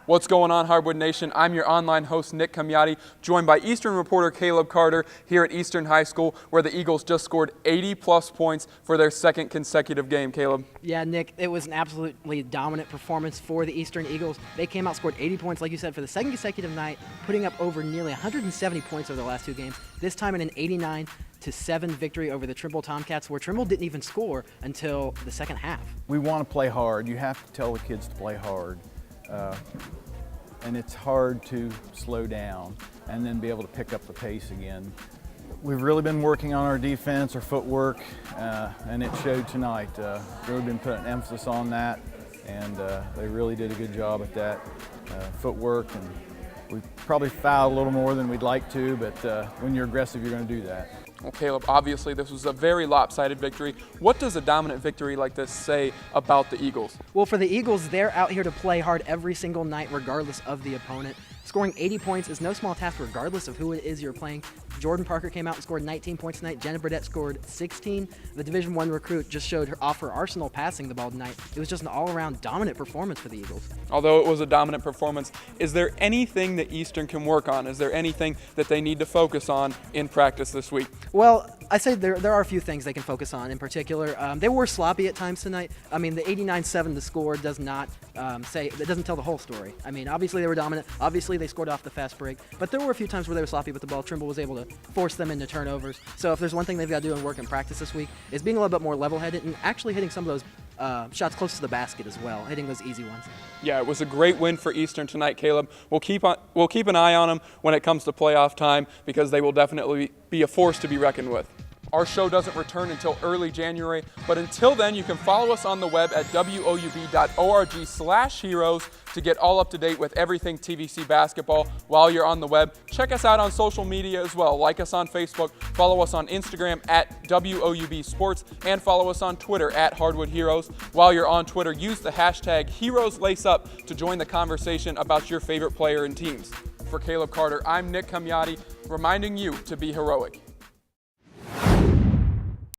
What's going on, Hardwood Nation? I'm your online host, Nick Komjati, joined by Eastern reporter Kaleb Carter here at Eastern High School, where the Eagles just scored 80-plus points for their second consecutive game. Kaleb? Yeah, Nick, it was an absolutely dominant performance for the Eastern Eagles. They came out, scored 80 points, like you said, for the second consecutive night, putting up over nearly 170 points over the last two games, this time in an 89-7 victory over the Trimble Tomcats, where Trimble didn't even score until the second half. We want to play hard. You have to tell the kids to play hard. And it's hard to slow down and then be able to pick up the pace again. We've really been working on our defense, our footwork, and it showed tonight. Really been putting emphasis on that, and they really did a good job at that footwork. And we probably fouled a little more than we'd like to, but when you're aggressive, you're going to do that. Well, Kaleb, obviously this was a very lopsided victory. What does a dominant victory like this say about the Eagles? Well, for the Eagles, they're out here to play hard every single night, regardless of the opponent. Scoring 80 points is no small task, regardless of who it is you're playing. Jordan Parker came out and scored 19 points tonight. Jenna Burdette scored 16. The Division I recruit just showed off her arsenal passing the ball tonight. It was just an all-around dominant performance for the Eagles. Although it was a dominant performance, is there anything that Eastern can work on? Is there anything that they need to focus on in practice this week? Well, I say there are a few things they can focus on in particular. They were sloppy at times tonight. I mean, the 89-7 the score does not that doesn't tell the whole story. I mean, obviously they were dominant. Obviously they scored off the fast break, but there were a few times where they were sloppy with the ball. Trimble was able to force them into turnovers. So if there's one thing they've got to do and work in practice this week, is being a little bit more level-headed and actually hitting some of those shots close to the basket as well, hitting those easy ones. Yeah, it was a great win for Eastern tonight, Kaleb. We'll keep an eye on them when it comes to playoff time, because they will definitely be a force to be reckoned with. Our show doesn't return until early January, but until then, you can follow us on the web at woub.org/heroes to get all up to date with everything TVC basketball. While you're on the web, check us out on social media as well. Like us on Facebook, follow us on Instagram at WOUB Sports, and follow us on Twitter at Hardwood Heroes. While you're on Twitter, use the hashtag HeroesLaceUp to join the conversation about your favorite player and teams. For Kaleb Carter, I'm Nick Komjati, reminding you to be heroic.